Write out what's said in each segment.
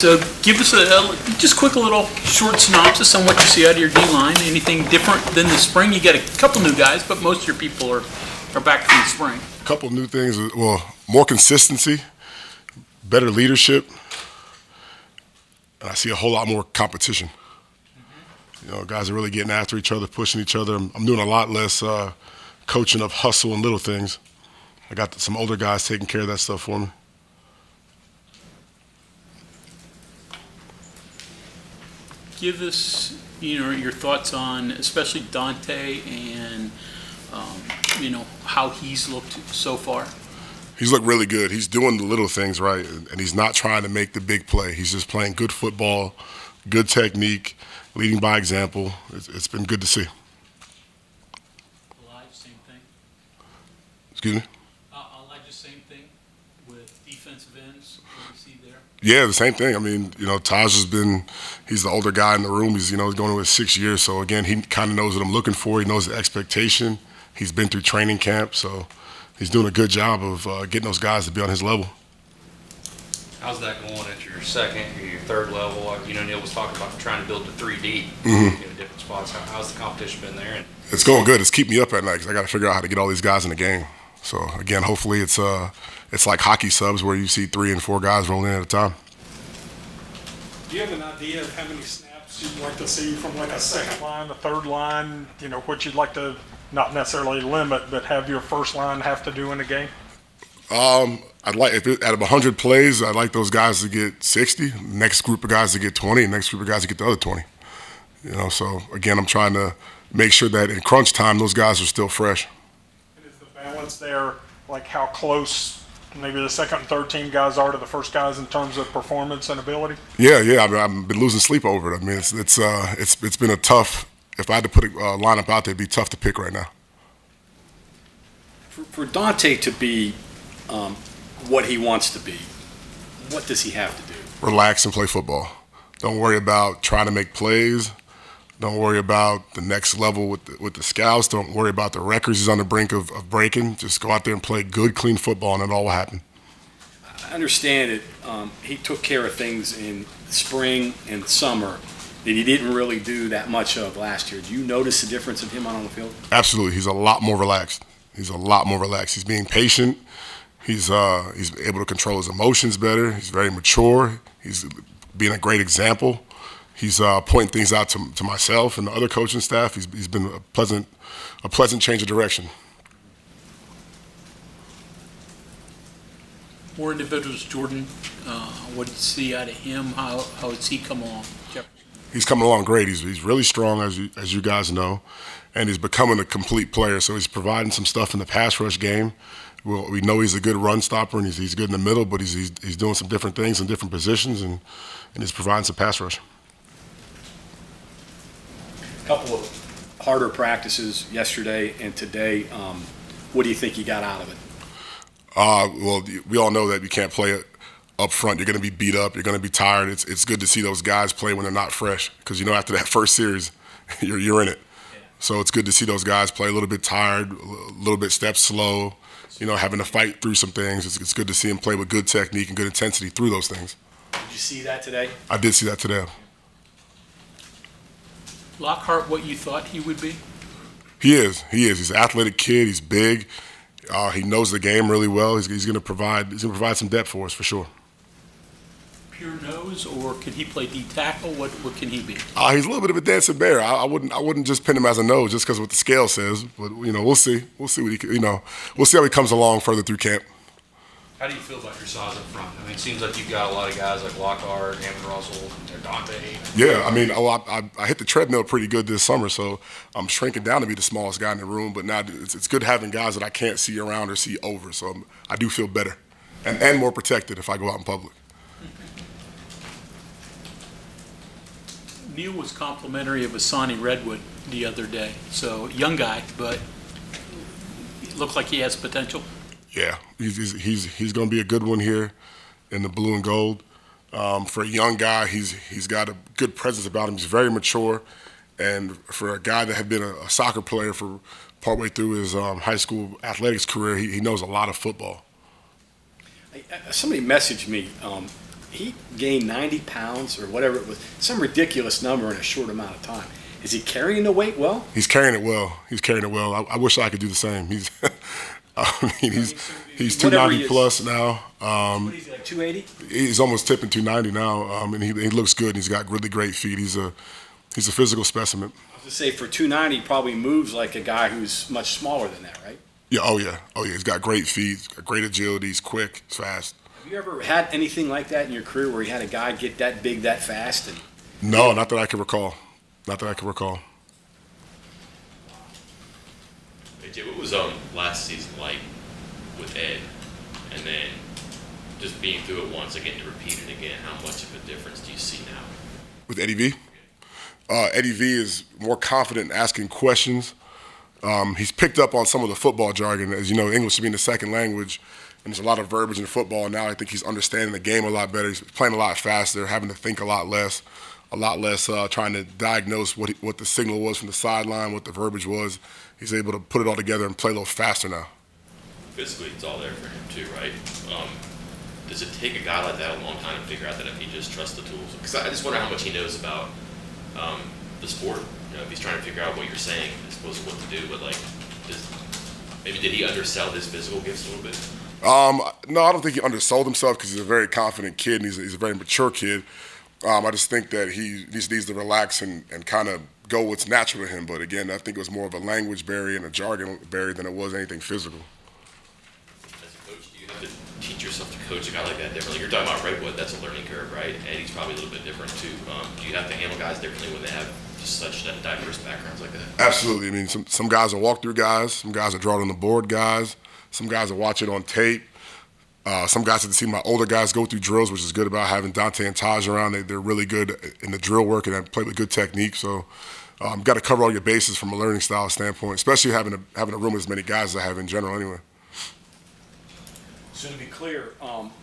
So give us a just quick little short synopsis on what you see out of your D-line. Anything different than the spring? You got a couple new guys, but most of your people are back from the spring. A couple new things. Well, more consistency, better leadership, and I see a whole lot more competition. You know, guys are really getting after each other, pushing each other. I'm doing a lot less coaching of hustle and little things. I got some older guys taking care of that stuff for me. Give us, your thoughts on especially Dante and, how he's looked so far. He's looked really good. He's doing the little things right, and he's not trying to make the big play. He's just playing good football, good technique, leading by example. It's been good to see. Elijah, same thing. Excuse me? Elijah, same thing with defensive ends. What do you see there? Yeah, the same thing. I mean, Taj he's the older guy in the room. He's going into his 6 years. So, again, he kind of knows what I'm looking for. He knows the expectation. He's been through training camp. So he's doing a good job of getting those guys to be on his level. How's that going at your second or your third level? Neil was talking about trying to build the 3D different spots. How's the competition been there? It's going good. It's keeping me up at night because I got to figure out how to get all these guys in the game. So, again, hopefully it's like hockey subs where you see 3 and 4 guys rolling in at a time. Do you have an idea of how many snaps you'd like to see from like a second line, a third line, what you'd like to not necessarily limit, but have your first line have to do in a game? I'd like, out of 100 plays, I'd like those guys to get 60, next group of guys to get 20, next group of guys to get the other 20. So, again, I'm trying to make sure that in crunch time, those guys are still fresh. And is the balance there, like how close maybe the second and third team guys are to the first guys in terms of performance and ability? Yeah. I mean, I've been losing sleep over it. I mean, it's been a tough. If I had to put a lineup out there, it'd be tough to pick right now. For Dante to be what he wants to be, what does he have to do? Relax and play football. Don't worry about trying to make plays. Don't worry about the next level with the scouts. Don't worry about the records he's on the brink of breaking. Just go out there and play good, clean football, and it all will happen. I understand it. He took care of things in spring and summer that he didn't really do that much of last year. Do you notice the difference of him on the field? Absolutely. He's a lot more relaxed. He's being patient. He's able to control his emotions better. He's very mature. He's being a great example. He's pointing things out to myself and the other coaching staff. He's been a pleasant change of direction. More individuals, Jordan. What do you see out of him? How has he come along? He's coming along great. He's really strong, as you guys know, and he's becoming a complete player. So he's providing some stuff in the pass rush game. We know he's a good run stopper and he's good in the middle, but he's doing some different things in different positions and he's providing some pass rush. A couple of harder practices yesterday and today. What do you think you got out of it? Well, we all know that you can't play it up front. You're going to be beat up. You're going to be tired. It's good to see those guys play when they're not fresh because, after that first series, you're in it. Yeah. So it's good to see those guys play a little bit tired, a little bit step slow, having to fight through some things. It's good to see him play with good technique and good intensity through those things. Did you see that today? I did see that today. Lockhart, what you thought he would be? He is. He's an athletic kid. He's big. He knows the game really well. He's going to provide some depth for us for sure. Pure nose, or can he play D tackle? What can he be? He's a little bit of a dancing bear. I wouldn't just pin him as a nose just because what the scale says. But we'll see. We'll see what we'll see how he comes along further through camp. How do you feel about your size up front? I mean, it seems like you've got a lot of guys like Lockhart, Hammond Russell, Dante. Yeah, I mean, I hit the treadmill pretty good this summer, so I'm shrinking down to be the smallest guy in the room. But now it's good having guys that I can't see around or see over. So I do feel better and more protected if I go out in public. Neil was complimentary of Asani Redwood the other day. So young guy, but looked like he has potential. Yeah, he's going to be a good one here in the blue and gold. For a young guy, he's got a good presence about him. He's very mature, and for a guy that had been a soccer player for partway through his high school athletics career, he knows a lot of football. Somebody messaged me he gained 90 pounds or whatever it was, some ridiculous number in a short amount of time. Is he carrying the weight well? He's carrying it well. He's carrying it well. I wish I could do the same. He's, I mean, he's 290 plus now. What is he, like 280? He's almost tipping 290 now, and he looks good. And he's got really great feet. He's a physical specimen. I was to say for 290, he probably moves like a guy who's much smaller than that, right? Yeah. Oh yeah. He's got great feet. He's got great agility. He's quick. He's fast. Have you ever had anything like that in your career where you had a guy get that big that fast? And No, not that I can recall. Not that I can recall. AJ, what was last season like with Ed, and then just being through it once again to repeat it again? How much of a difference do you see now? With Eddie V? Eddie V is more confident in asking questions. He's picked up on some of the football jargon. As you know, English being the second language, and there's a lot of verbiage in football now. I think he's understanding the game a lot better. He's playing a lot faster, having to think a lot less trying to diagnose what the signal was from the sideline, what the verbiage was. He's able to put it all together and play a little faster now. Physically, it's all there for him too, right? Does it take a guy like that a long time to figure out that if he just trusts the tools? Because I just wonder how much he knows about the sport. You know, if he's trying to figure out what you're saying as opposed to what to do. But like, maybe did he undersell his physical gifts a little bit? No, I don't think he undersold himself because he's a very confident kid and he's a very mature kid. I just think that he just needs to relax and kind of go what's natural to him. But again, I think it was more of a language barrier and a jargon barrier than it was anything physical. As a coach, do you have to teach yourself to coach a guy like that differently? You're talking about Redwood, that's a learning curve, right? Eddie's probably a little bit different too. Do you have to handle guys differently when they have just such diverse backgrounds like that? Absolutely. I mean, some guys are walk-through guys, some guys are draw on the board guys, some guys are watch it on tape. Some guys have seen my older guys go through drills, which is good about having Dante and Taj around. They're really good in the drill work and they play with good technique. So got to cover all your bases from a learning style standpoint, especially having a room with as many guys as I have in general anyway. So to be clear,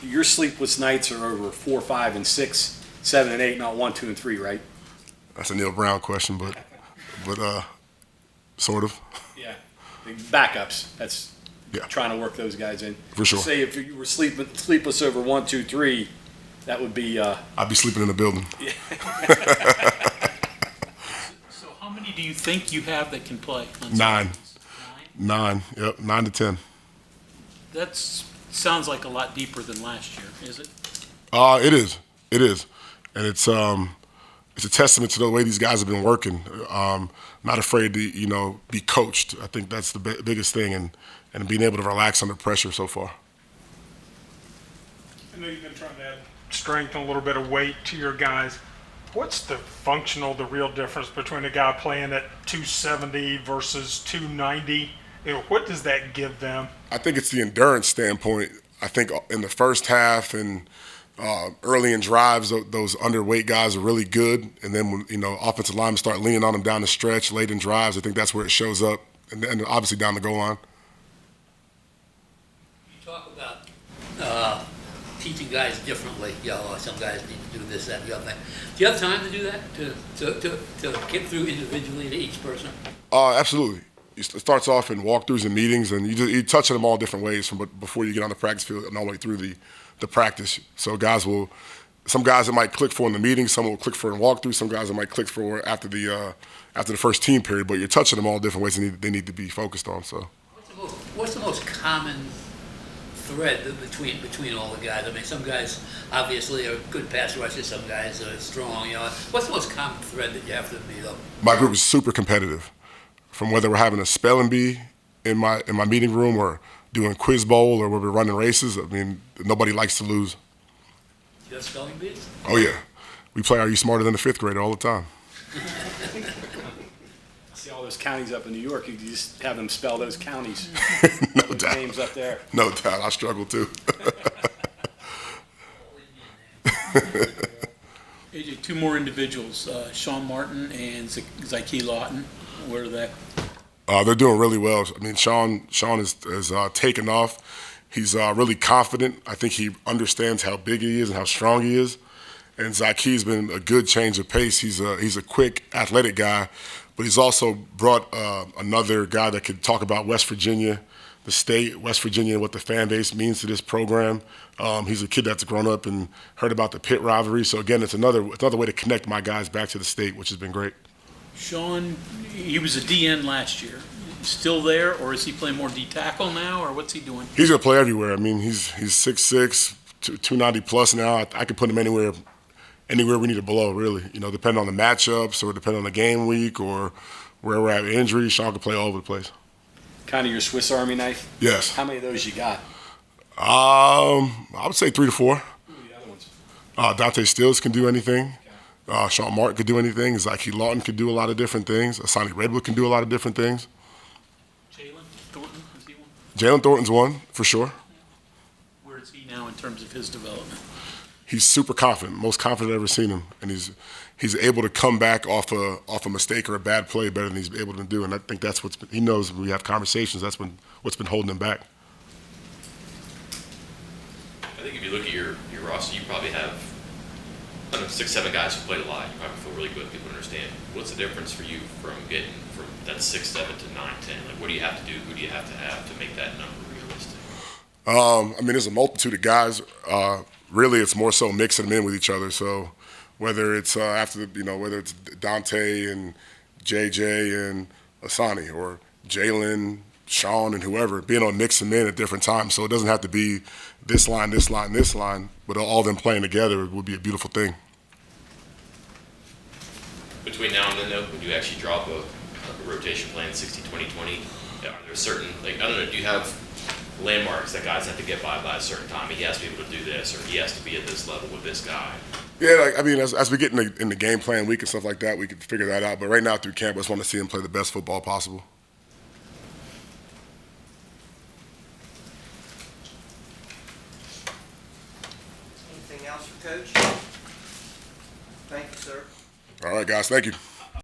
your sleepless nights are over 4, 5, and 6, 7, and 8, not 1, 2, and 3, right? That's a Neil Brown question, but sort of. Yeah. The backups. That's Yeah. trying to work those guys in. For sure. Say if you were sleepless over 1, 2, 3, that would be. I'd be sleeping in the building. So how many do you think you have that can play? On 9. Saturdays? 9. Yep. 9 to 10. That sounds like a lot deeper than last year, is it? It is. It is, and it's a testament to the way these guys have been working. Not afraid to be coached. I think that's the biggest thing, and being able to relax under pressure so far. I know you've been trying to add strength and a little bit of weight to your guys. What's the real difference between a guy playing at 270 versus 290? What does that give them? I think it's the endurance standpoint. I think in the first half and early in drives, those underweight guys are really good. And then when offensive linemen start leaning on them down the stretch, late in drives, I think that's where it shows up. And then obviously down the goal line. You talk about teaching guys differently. Some guys need to do this, that, and the other thing. Do you have time to do that? To get through individually to each person? Absolutely. It starts off in walkthroughs and meetings, and you touch on them all different ways from before you get on the practice field and all the way through the practice. So some guys that might click for in the meeting, some will click for in walkthrough, some guys that might click for after the first team period. But you're touching them all different ways they need to be focused on. So. What's the most common thread between all the guys? I mean, some guys obviously are good pass rushers, some guys are strong. What's the most common thread that you have to meet up? My group is super competitive. From whether we're having a spelling bee in my meeting room or doing quiz bowl or where we're running races, I mean, nobody likes to lose. You have spelling bees? Oh yeah, we play Are You Smarter Than a Fifth Grader all the time. See all those counties up in New York. You just have them spell those counties. No those doubt. names up there. No doubt. I struggle too. AJ, 2 more individuals, Sean Martin and Zyke Lawton. Where are they? They're doing really well. I mean, Sean is taken off. He's really confident. I think he understands how big he is and how strong he is. And Zyke's been a good change of pace. He's a quick, athletic guy, but he's also brought another guy that could talk about West Virginia, the state, West Virginia, and what the fan base means to this program. He's a kid that's grown up and heard about the Pitt rivalry. So again, it's another way to connect my guys back to the state, which has been great. Sean, he was a DN last year. Still there, or is he playing more D tackle now, or what's he doing? He's gonna play everywhere. I mean, he's 6'6", 290 plus now. I could put him anywhere we need to blow, really. You know, depending on the matchups or depending on the game week or where we're at with injuries, Sean can play all over the place. Kind of your Swiss Army knife? Yes. How many of those you got? I would say 3 to 4. Who are the other ones? Dante Stills can do anything. Sean Martin could do anything. Zyke Lawton could do a lot of different things. Asani Redwood can do a lot of different things. Jalen Thornton, is he one? Jalen Thornton's one, for sure. Where is he now in terms of his development? He's super confident, most confident I've ever seen him. And he's able to come back off a mistake or a bad play better than he's able to do. And I think that's he knows when we have conversations, that's what's been holding him back. I think if you look at your roster, you probably have, I don't know, 6, 7 guys who played a lot. You probably feel really good. People understand. What's the difference for you from getting from that 6, 7 to 9, 10? Like, what do you have to do? Who do you have to make that number realistic? I mean, there's a multitude of guys. Really, it's more so mixing them in with each other. So whether it's whether it's Dante and JJ and Asani or Jalen, Sean, and whoever, being able to mix them in at different times. So it doesn't have to be this line, this line, this line, but all of them playing together would be a beautiful thing. Between now and then, though, when you actually drop a rotation plan, 60, 20, 20, are there certain, like, I don't know, do you have landmarks that guys have to get by a certain time? He has to be able to do this, or he has to be at this level with this guy. Yeah, I mean, as we get in the game plan week and stuff like that, we can figure that out. But right now through camp, I just want to see him play the best football possible. Anything else for Coach? Thank you, sir. All right, guys, thank you.